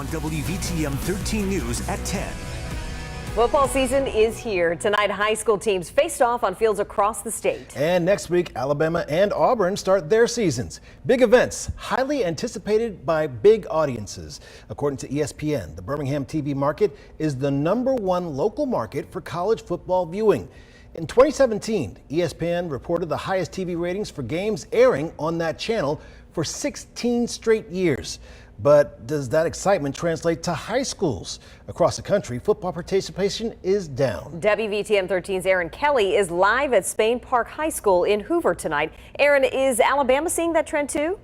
on WVTM 13 News at 10. Football season is here. Tonight, high school teams faced off on fields across the state. And next week, Alabama and Auburn start their seasons. Big events, highly anticipated by big audiences. According to ESPN, the Birmingham TV market is the #1 local market for college football viewing. In 2017, ESPN reported the highest TV ratings for games airing on that channel for 16 straight years. But does that excitement translate to high schools? Across the country, football participation is down. WVTM 13's Erin Kelly is live at Spain Park High School in Hoover tonight. Erin, is Alabama seeing that trend too?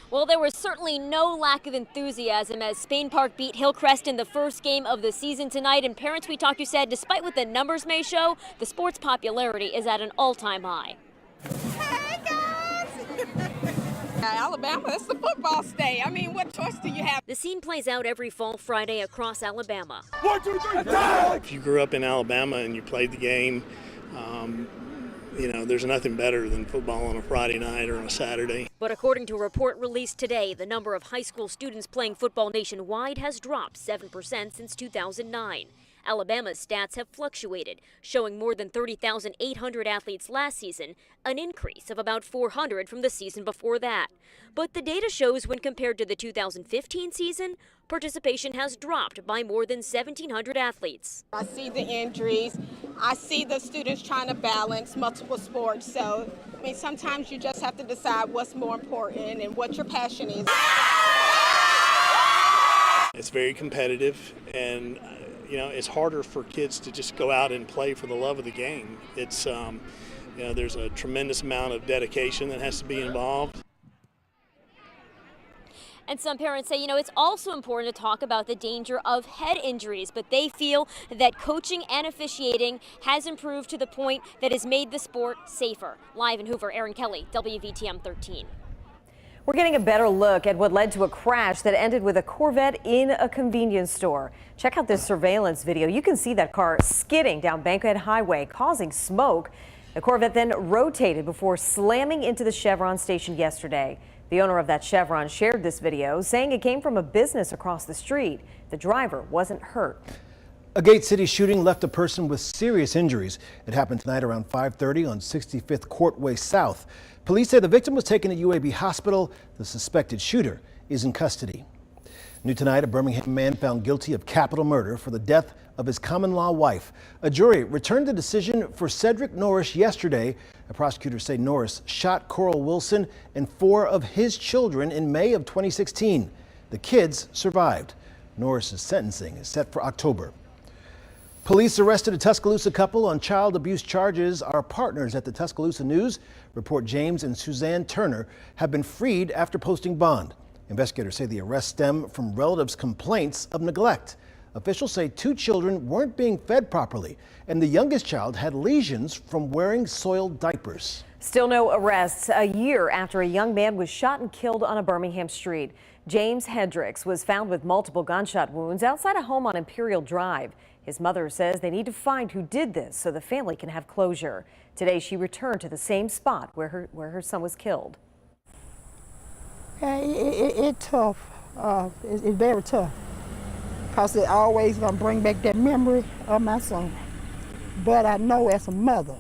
Well, there was certainly no lack of enthusiasm as Spain Park beat Hillcrest in the first game of the season tonight. And parents we talked to said despite what the numbers may show, the sport's popularity is at an all-time high. Hey, guys! Alabama, it's the football state. I mean, what choice do you have? The scene plays out every fall Friday across Alabama. 1, 2, 3, attack! If you grew up in Alabama and you played the game, you know, there's nothing better than football on a Friday night or on a Saturday. But according to a report released today, the number of high school students playing football nationwide has dropped 7% since 2009. Alabama's stats have fluctuated, showing more than 30,800 athletes last season, an increase of about 400 from the season before that. But the data shows when compared to the 2015 season, participation has dropped by more than 1,700 athletes. I see the injuries. I see the students trying to balance multiple sports. So, I mean, sometimes you just have to decide what's more important and what your passion is. It's very competitive, and you know, it's harder for kids to just go out and play for the love of the game. It's, you know, there's a tremendous amount of dedication that has to be involved. And some parents say, you know, it's also important to talk about the danger of head injuries, but they feel that coaching and officiating has improved to the point that has made the sport safer. Live in Hoover, Erin Kelly, WVTM 13. We're getting a better look at what led to a crash that ended with a Corvette in a convenience store. Check out this surveillance video. You can see that car skidding down Bankhead Highway, causing smoke. The Corvette then rotated before slamming into the Chevron station yesterday. The owner of that Chevron shared this video, saying it came from a business across the street. The driver wasn't hurt. A Gate City shooting left a person with serious injuries. It happened tonight around 5:30 on 65th Courtway South. Police say the victim was taken to UAB Hospital. The suspected shooter is in custody. New tonight, a Birmingham man found guilty of capital murder for the death of his common-law wife. A jury returned the decision for Cedric Norris yesterday. The prosecutors say Norris shot Coral Wilson and 4 of his children in May of 2016. The kids survived. Norris's sentencing is set for October. Police arrested a Tuscaloosa couple on child abuse charges. Our partners at the Tuscaloosa News report James and Suzanne Turner have been freed after posting bond. Investigators say the arrests stem from relatives' complaints of neglect. Officials say 2 children weren't being fed properly, and the youngest child had lesions from wearing soiled diapers. Still no arrests a year after a young man was shot and killed on a Birmingham street. James Hendricks was found with multiple gunshot wounds outside a home on Imperial Drive. His mother says they need to find who did this so the family can have closure. Today she returned to the same spot where her son was killed. Yeah, it's tough. It's very tough because it always gonna bring back that memory of my son. But I know as a mother,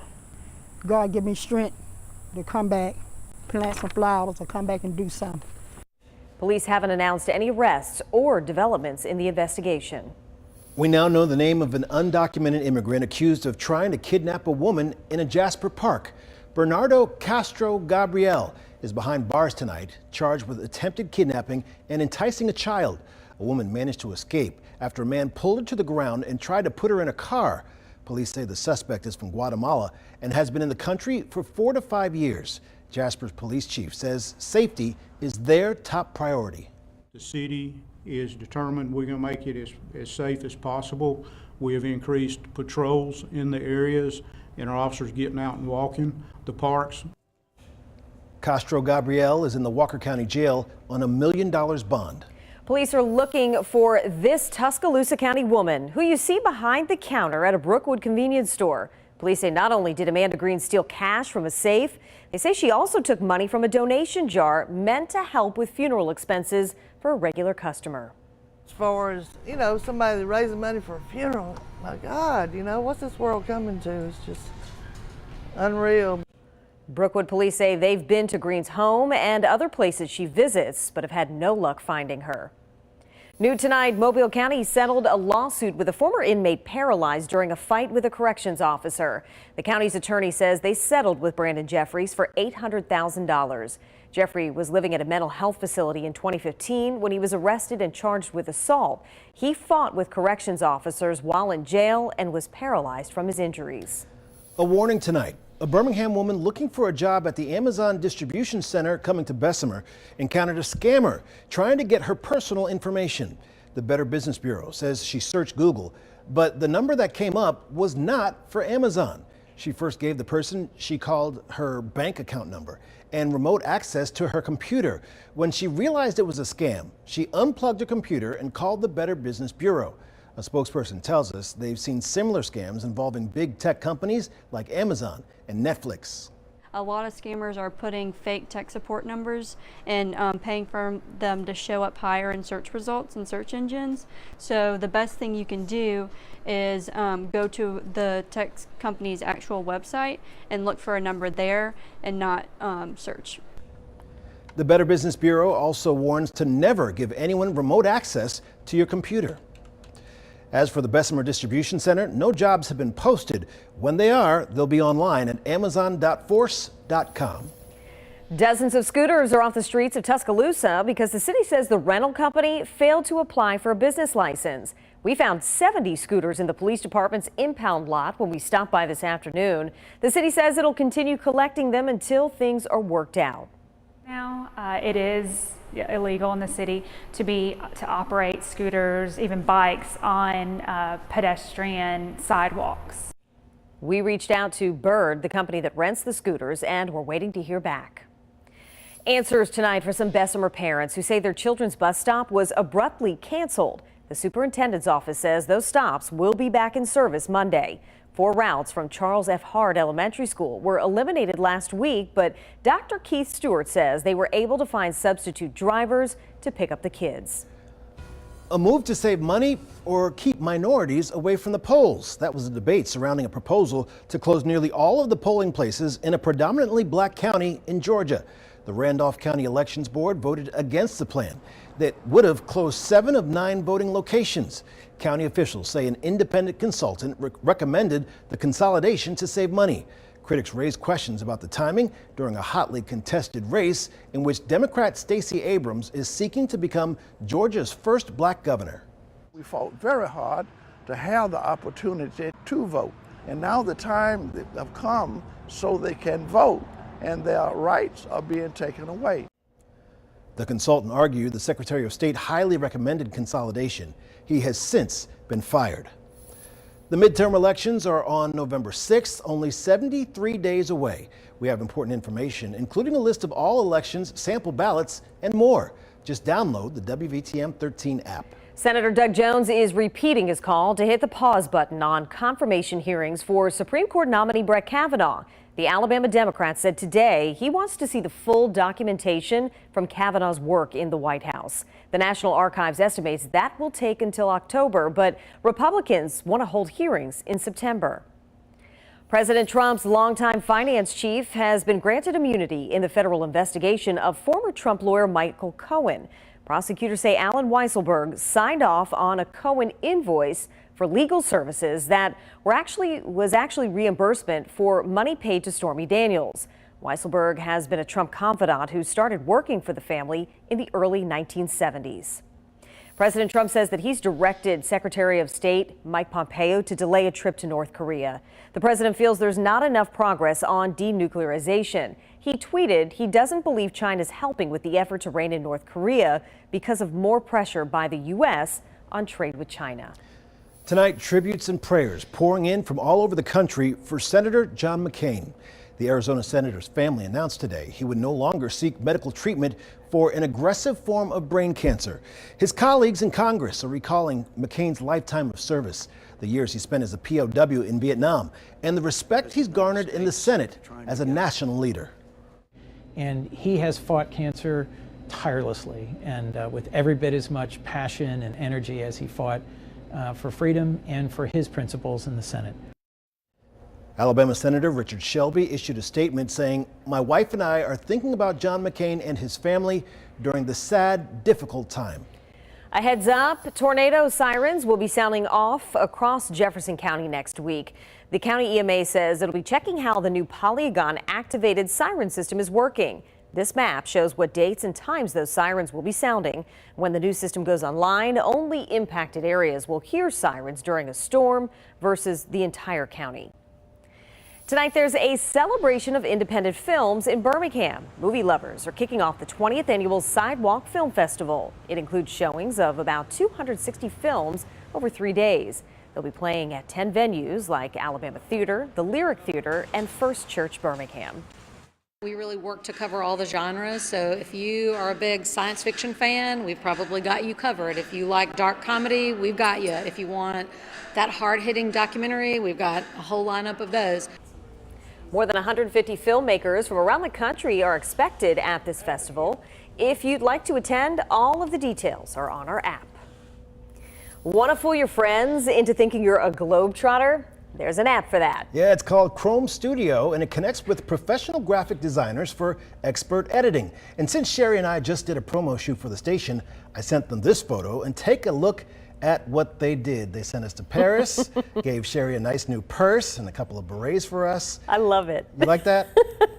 God give me strength to come back, plant some flowers, or come back and do something. Police haven't announced any arrests or developments in the investigation. We now know the name of an undocumented immigrant accused of trying to kidnap a woman in a Jasper park. Bernardo Castro Gabriel is behind bars tonight, charged with attempted kidnapping and enticing a child. A woman managed to escape after a man pulled her to the ground and tried to put her in a car. Police say the suspect is from Guatemala and has been in the country for 4 to 5 years. Jasper's police chief says safety is their top priority. The city is determined we're going to make it as safe as possible. We have increased patrols in the areas and our officers getting out and walking the parks. Castro Gabriel is in the Walker County Jail on $1 million bond. Police are looking for this Tuscaloosa County woman who you see behind the counter at a Brookwood convenience store. Police say not only did Amanda Green steal cash from a safe, they say she also took money from a donation jar meant to help with funeral expenses for a regular customer. As far as, somebody raising money for a funeral, my God, what's this world coming to? It's just unreal. Brookwood police say they've been to Green's home and other places she visits, but have had no luck finding her. New tonight, Mobile County settled a lawsuit with a former inmate paralyzed during a fight with a corrections officer. The county's attorney says they settled with Brandon Jeffries for $800,000. Jeffrey was living at a mental health facility in 2015 when he was arrested and charged with assault. He fought with corrections officers while in jail and was paralyzed from his injuries. A warning tonight. A Birmingham woman looking for a job at the Amazon distribution center coming to Bessemer encountered a scammer trying to get her personal information. The Better Business Bureau says she searched Google, but the number that came up was not for Amazon. She first gave the person she called her bank account number and remote access to her computer. When she realized it was a scam, she unplugged her computer and called the Better Business Bureau. A spokesperson tells us they've seen similar scams involving big tech companies like Amazon and Netflix. A lot of scammers are putting fake tech support numbers and paying for them to show up higher in search results and search engines. So the best thing you can do is go to the tech company's actual website and look for a number there and not search. The Better Business Bureau also warns to never give anyone remote access to your computer. As for the Bessemer Distribution Center, no jobs have been posted. When they are, they'll be online at amazon.force.com. Dozens of scooters are off the streets of Tuscaloosa because the city says the rental company failed to apply for a business license. We found 70 scooters in the police department's impound lot when we stopped by this afternoon. The city says it'll continue collecting them until things are worked out. Now it is illegal in the city to operate scooters, even bikes, on pedestrian sidewalks. We reached out to Bird, the company that rents the scooters, and we're waiting to hear back. Answers tonight for some Bessemer parents who say their children's bus stop was abruptly canceled. The superintendent's office says those stops will be back in service Monday. 4 routes from Charles F. Hard Elementary School were eliminated last week, but Dr. Keith Stewart says they were able to find substitute drivers to pick up the kids. A move to save money or keep minorities away from the polls. That was a debate surrounding a proposal to close nearly all of the polling places in a predominantly black county in Georgia. The Randolph County Elections Board voted against the plan that would have closed 7 of 9 voting locations. County officials say an independent consultant recommended the consolidation to save money. Critics raised questions about the timing during a hotly contested race in which Democrat Stacey Abrams is seeking to become Georgia's first black governor. We fought very hard to have the opportunity to vote, and now the time has come so they can vote, and their rights are being taken away. The consultant argued the Secretary of State highly recommended consolidation. He has since been fired. The midterm elections are on November 6th, only 73 days away. We have important information, including a list of all elections, sample ballots, and more. Just download the WVTM 13 app. Senator Doug Jones is repeating his call to hit the pause button on confirmation hearings for Supreme Court nominee Brett Kavanaugh. The Alabama Democrat said today he wants to see the full documentation from Kavanaugh's work in the White House. The National Archives estimates that will take until October, but Republicans want to hold hearings in September. President Trump's longtime finance chief has been granted immunity in the federal investigation of former Trump lawyer Michael Cohen. Prosecutors say Alan Weisselberg signed off on a Cohen invoice for legal services that was actually reimbursement for money paid to Stormy Daniels. Weisselberg has been a Trump confidant who started working for the family in the early 1970s. President Trump says that he's directed Secretary of State Mike Pompeo to delay a trip to North Korea. The president feels there's not enough progress on denuclearization. He tweeted he doesn't believe China's helping with the effort to rein in North Korea because of more pressure by the U.S. on trade with China. Tonight, tributes and prayers pouring in from all over the country for Senator John McCain. The Arizona senator's family announced today he would no longer seek medical treatment for an aggressive form of brain cancer. His colleagues in Congress are recalling McCain's lifetime of service, the years he spent as a POW in Vietnam, and the respect he's garnered in the Senate as a national leader. And he has fought cancer tirelessly and with every bit as much passion and energy as he fought for freedom and for his principles in the Senate. Alabama Senator Richard Shelby issued a statement saying, "My wife and I are thinking about John McCain and his family during this sad, difficult time." A heads up, tornado sirens will be sounding off across Jefferson County next week. The county EMA says it'll be checking how the new Polygon activated siren system is working. This map shows what dates and times those sirens will be sounding. When the new system goes online, only impacted areas will hear sirens during a storm versus the entire county. Tonight, there's a celebration of independent films in Birmingham. Movie lovers are kicking off the 20th annual Sidewalk Film Festival. It includes showings of about 260 films over 3 days. They'll be playing at 10 venues like Alabama Theater, the Lyric Theater, and First Church Birmingham. We really work to cover all the genres, so if you are a big science fiction fan, we've probably got you covered. If you like dark comedy, we've got you. If you want that hard-hitting documentary, we've got a whole lineup of those. More than 150 filmmakers from around the country are expected at this festival. If you'd like to attend, all of the details are on our app. Want to fool your friends into thinking you're a globetrotter? There's an app for that. Yeah, it's called Chrome Studio, and it connects with professional graphic designers for expert editing. And since Sheri and I just did a promo shoot for the station, I sent them this photo, and take a look at what they did. They sent us to Paris, gave Sheri a nice new purse and a couple of berets for us. I love it. You like that?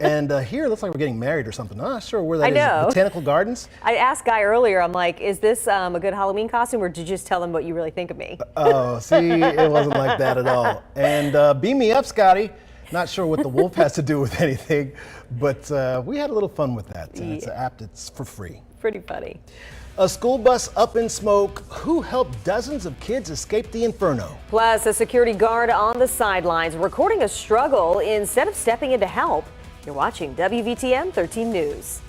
And here it looks like we're getting married or something. I'm not sure where that I know. is. Botanical Gardens? I asked Guy earlier, I'm like, is this a good Halloween costume, or did you just tell them what you really think of me? Oh, see, it wasn't like that at all. And beam me up, Scotty. Not sure what the wolf has to do with anything, but we had a little fun with that. And it's an app that's for free. Pretty funny. A school bus up in smoke. Who helped dozens of kids escape the inferno? Plus, a security guard on the sidelines recording a struggle instead of stepping in to help. You're watching WVTM 13 News.